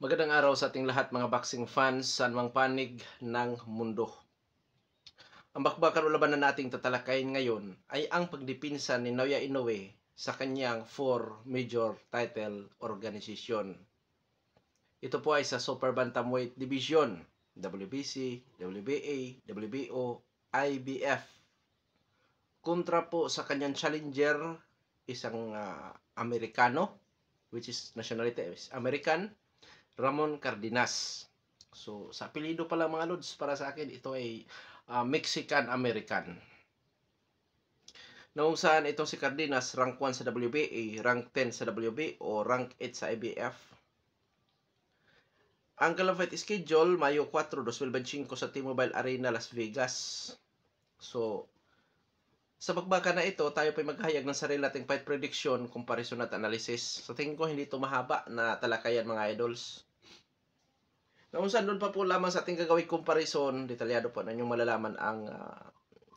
Magandang araw sa ating lahat mga boxing fans sa anumang panig ng mundo. Ang bakbakan o labanan nating tatalakayin ngayon ay ang pagdipinsa ni Naoya Inoue sa kanyang 4 major title organization. Ito po ay sa Super Bantamweight Division, WBC, WBA, WBO, IBF. Kontra po sa kanyang challenger, isang Amerikano, which is nationality is American, Ramon Cardenas. So, sa apelido pa lang mga lods, para sa akin, ito ay Mexican-American. Noong saan itong si Cardenas, rank 1 sa WBA, rank 10 sa WBO, rank 8 sa IBF. Ang kanilang fight schedule, Mayo 4, 2025 sa T-Mobile Arena, Las Vegas. So, sa bakbakan na ito, tayo pa maghayag ng sarili nating fight prediction, comparison at analysis. Sa tingin ko, hindi ito mahaba na talakayan mga idols. Kung saan doon pa po lamang sa ating gagawing comparison, detalyado po na inyong malalaman ang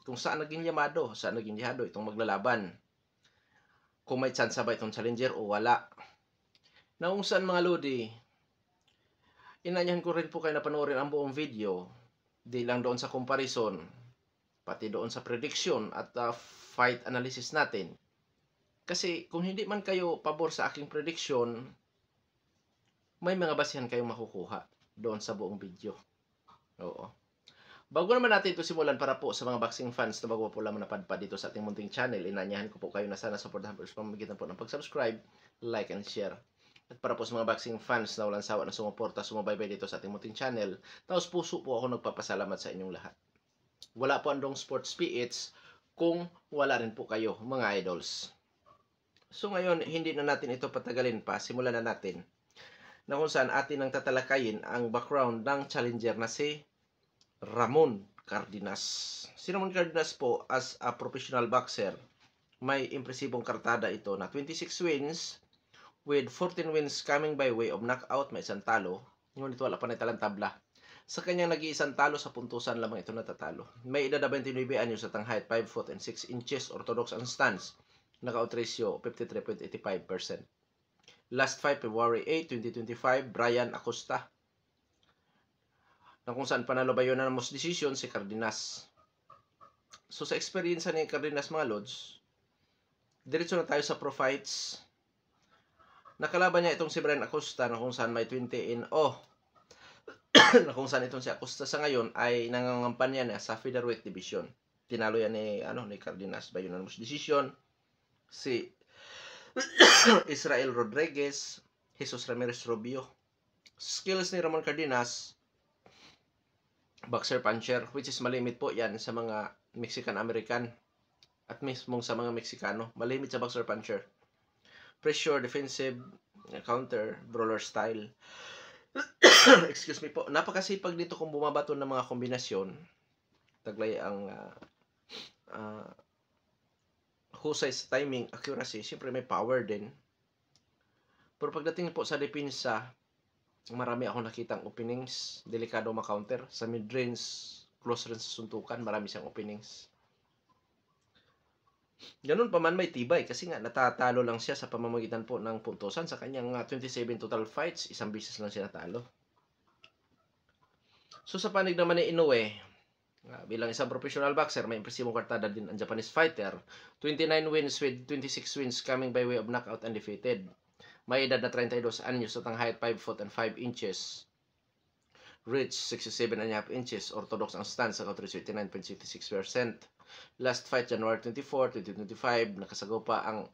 kung saan naging yamado, saan naging yahado itong maglalaban. Kung may chance ba itong challenger o wala. Na kung saan mga lodi, inanyahan ko rin po kayo na panoorin ang buong video. Di lang doon sa comparison, pati doon sa prediction at fight analysis natin. Kasi kung hindi man kayo pabor sa aking prediction, may mga basihan kayong makukuha doon sa buong video. Oo. Bago naman natin ito simulan, para po sa mga boxing fans na bago po lamang napadpad dito sa ating munting channel, inanyahan ko po kayo na sana supportahan po sa pamamagitan po ng pag-subscribe, like, and share. At para po sa mga boxing fans na walang sawa na sumuporta, sumabaybay dito sa ating munting channel, taos puso po ako nagpapasalamat sa inyong lahat. Wala po andong sports PH kung wala rin po kayo mga idols. So ngayon, hindi na natin ito patagalin pa, simulan na natin. Na kung saan atin ang tatalakayin ang background ng challenger na si Ramon Cardenas. Si Ramon Cardenas po, as a professional boxer, may impresibong kartada ito na 26 wins with 14 wins coming by way of knockout, may isang talo. Ngunit wala pa na italang tabla. Sa kanyang nag-iisang talo, sa puntusan lamang ito natatalo. May edad na 29 anyos at ang height 5 foot and 6 inches, orthodox ang stance. Knockout ratio 53.85%. Last fight, February 8, 2025, Brian Acosta. Na kung saan panalo ba yun na most decision si Cardenas. So sa experience ni Cardenas mga lods, diretso na tayo sa pro fights. Nakalaban niya itong si Brian Acosta na kung saan may 20-0. Na kung saan itong si Acosta sa ngayon ay nangangampanya na sa featherweight division. Tinalo yan ni Cardenas by unanimous decision. Si Israel Rodriguez, Jesus Ramirez Rubio. Skills ni Ramon Cardenas, boxer puncher, which is malimit po yan sa mga Mexican-American at mismong sa mga Meksikano. Malimit sa boxer puncher. Pressure, defensive, counter, brawler style. Excuse me po. Napakasipag dito kung bumabato ng mga kombinasyon. Taglay ang husay sa timing, accuracy. Siyempre may power din. Pero pagdating po sa depensa, marami akong nakitang openings, delikado ma-counter. Sa mid-range, close range sa suntukan, marami siyang openings. Ganun pa man may tibay kasi nga natatalo lang siya sa pamamagitan po ng puntosan. Sa kanyang 27 total fights, isang beses lang siya natalo. So sa panig naman ni Inoue, bilang isang professional boxer, may impresibong kartada din ang Japanese fighter. 29 wins with 26 wins coming by way of knockout undefeated. May edad na 32 anyos at ang height 5 foot and 5 inches. Reach 67.5 inches. Orthodox ang stance, account ratio 89.66%. Last fight, January 24, 2025, nakasagawa ang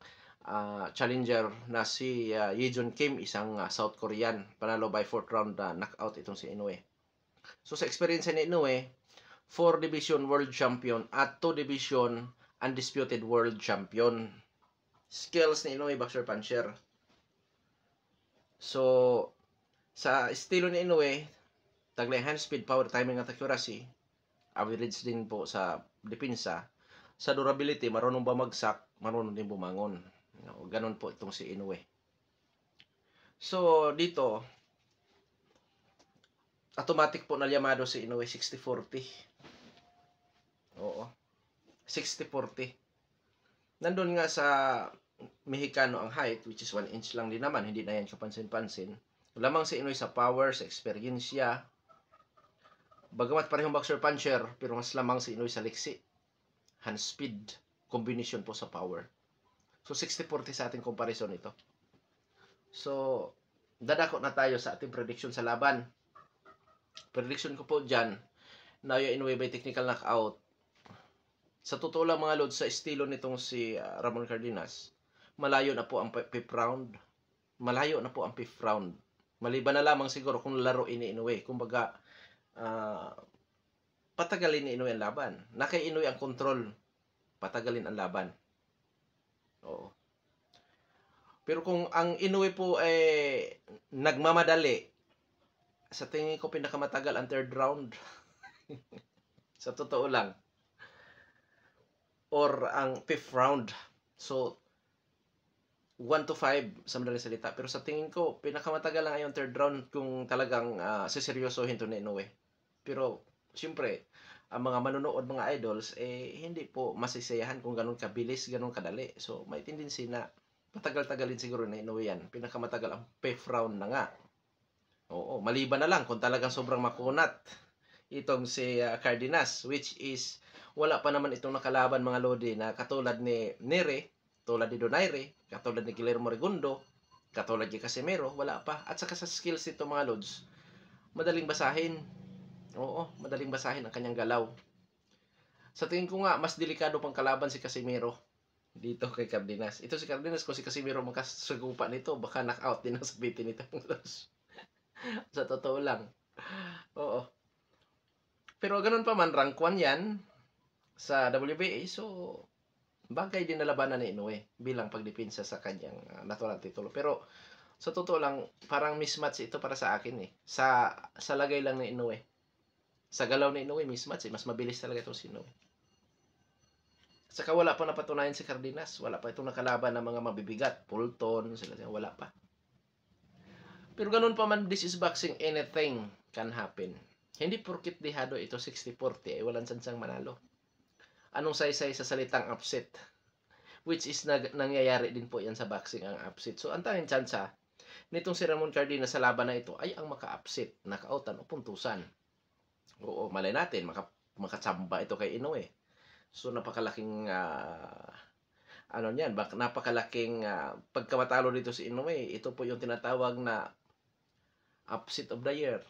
challenger na si Yejun Kim, isang South Korean. Panalo by 4th round knockout itong si Inoue. So sa experience ni Inoue, 4 division world champion at 2 division undisputed world champion. Skills ni Inoue, boxer puncher. So sa estilo ni Inoue, taglay hand speed, power, timing at accuracy. Average din po sa depensa. Sa durability, marunong bumagsak, marunong din bumangon. Ganon po itong si Inoue. So dito, automatic po nalyamado si Inoue 60-40. Oo. 60-40. Nandun nga sa Mexicano ang height, which is 1 inch lang din naman, hindi na yan kapansin-pansin. Lamang si Inoue sa power, sa eksperyensya. Bagamat parehong boxer puncher, pero mas lamang si Inoue sa liksi, hand speed, combination po sa power. So 60-40 sa ating comparison ito. So dadako na tayo sa ating prediction sa laban. Prediction ko po dyan, Naoya Inoue by technical knockout. Sa totoo lang mga lods, sa estilo nitong si Ramon Cardenas, malayo na po ang 5th round. Malayo na po ang 5th round. Maliban na lamang siguro kung laro ini Inoue. Kumbaga, patagalin ni Inoue ang laban. Na kay Inoue ang control, patagalin ang laban. Oo. Pero kung ang Inoue po ay nagmamadali, sa tingin ko pinakamatagal ang 3rd round. Sa totoo lang. Or ang 5th round. So 1 to 5 sa madaling salita. Pero sa tingin ko, pinakamatagal lang yung 3rd round kung talagang siseryosohin to ni Inoue. Pero siyempre, ang mga manonood, mga idols, hindi po masisiyahan kung ganun kabilis, ganun kadali. So may tendency na patagal-tagalin siguro na Inoue yan. Pinakamatagal ang 5th round na nga. Oo, maliban na lang kung talagang sobrang makunat itong si Cardenas, which is wala pa naman itong nakalaban mga lodi na katulad ni Nere, katulad ni Donaire, katulad ni Guillermo Regundo, katulad ni Casimero, wala pa. At saka sa skills nito mga lods, madaling basahin. Oo, madaling basahin ang kanyang galaw. Sa tingin ko nga, mas delikado pang kalaban si Casimero dito kay Cardenas. Ito si Cardenas, kung si Casimero magkasagupa nito, baka knockout din ang sabitin nito. Sa totoo lang. Oo. Pero ganun pa man, rank 1 yan sa WBA. So, bagay din na labanan ni Inoue bilang pagdepensa sa kanyang natural titulo. Pero, sa totoo lang, parang mismatch ito para sa akin eh. Sa lagay lang ni Inoue. Sa galaw ni Inoue, mismatch eh. Mas mabilis talaga itong si Inoue. Saka wala pa napatunayan si Cardenas. Wala pa itong nakalaban ng mga mabibigat. Fulton, sila wala pa. Pero ganun pa man, this is boxing, anything can happen. Hindi porkit dihado ito 60-40 ay walang sansang manalo. Anong saysay sa salitang upset? Which is nangyayari din po yan sa boxing, ang upset. So ang tanging tsansa nitong si Ramon Cardenas sa laban na ito ay ang maka-upset, nakautan o puntusan. Oo, malay natin, makatsamba ito kay Inoue. So napakalaking napakalaking pagkamatalo dito si Inoue. Ito po yung tinatawag na upset of the year.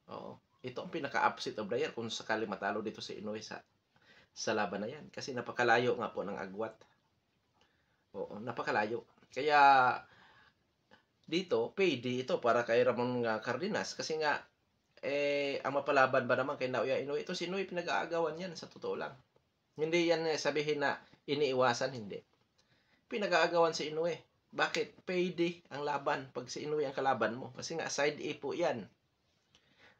Oo. Ito ang pinaka-upset of the year kung sakali matalo dito si Inoue sa laban na yan. Kasi napakalayo nga po ng agwat. Oo, napakalayo. Kaya dito, payday ito para kay Ramon Cardenas. Kasi nga, ang mapalaban ba naman kay Naoya Inoue? Ito si Inoue pinag-aagawan yan sa totoo lang. Hindi yan sabihin na iniiwasan, hindi. Pinag-aagawan si Inoue. Bakit? Payday ang laban pag si Inoue ang kalaban mo. Kasi nga, side A po yan.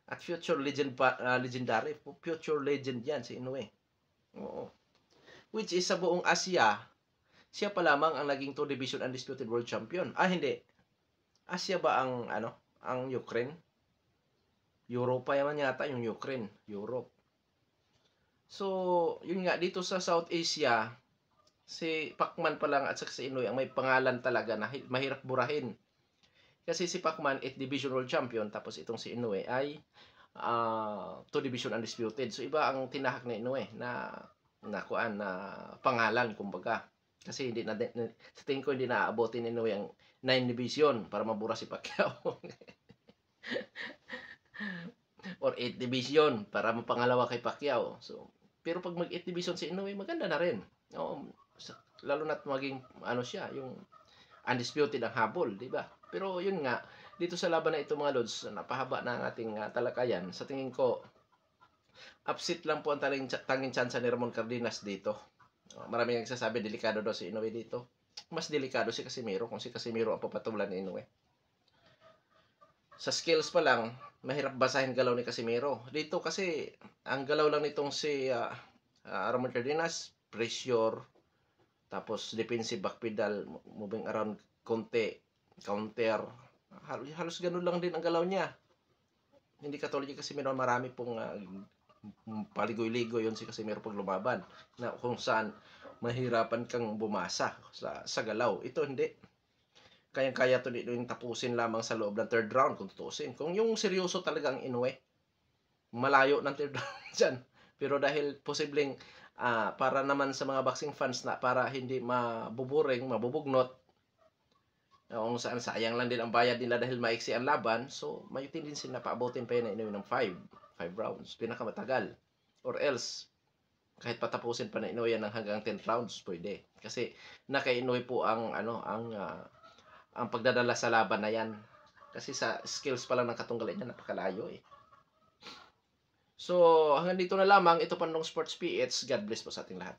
At future legendary. Future legend yan si Inoue. Oo. Which is sa buong Asia, siya pa lamang ang naging 2 division undisputed world champion. Hindi. Asia ba ang Ukraine? Europa yaman yata yung Ukraine. Europe. So, yun nga, dito sa South Asia, si Pacman pa lang at saka si Inoue ang may pangalan talaga na mahirap burahin. Kasi si Pacman 8 division world champion, tapos itong si Inoue ay 2 division undisputed. So iba ang tinahak ni Inoue na pangalan kumbaga. Kasi hindi na sa tingin ko hindi naaabotin ni Inoue ang 9 division para mabura si Pacquiao. Or 8 division para mapangalawa kay Pacquiao. So, pero pag mag 8 division si Inoue, maganda na rin. Oo, lalo na't maging siya, yung undisputed ang habol, di ba? Pero yun nga, dito sa laban na ito mga lods, napahaba na ang ating talakayan. Sa tingin ko, upset lang po ang tanging chance ni Ramon Cardenas dito. Maraming nagsasabi delikado daw si Inoue dito. Mas delikado si Casimero kung si Casimero ang papatulan ni Inoue. Sa skills pa lang, mahirap basahin galaw ni Casimero. Dito kasi, ang galaw lang nitong si Ramon Cardenas, pressure, tapos defensive backpedal, moving around konti, counter. Halos ganun lang din ang galaw niya. Hindi katulad ni Casimero, marami pong paligoy-ligoy yun si Casimero pag lumaban. Na kung saan mahirapan kang bumasa sa galaw. Ito hindi. kayang-kaya to dito yung tapusin lamang sa loob ng third round kung tutusin. Kung yung seryoso talagang Inoue, malayo ng third round dyan. Pero dahil posibleng para naman sa mga boxing fans na para hindi mabuburing, mabubugnot, kung saan sayang lang din ang bayad nila dahil maiksi ang laban, so may tendency na paabutin pa yun na Inoue ng 5 rounds, pinakamatagal. Or else, kahit patapusin pa na Inoue yan ng hanggang 10 rounds, pwede. Kasi naka-Inoue po ang pagdadala sa laban na yan. Kasi sa skills pa lang ng katunggalan niya, napakalayo eh. So, hanggang dito na lamang. Ito Pandong Sports PH. God bless po sa ating lahat.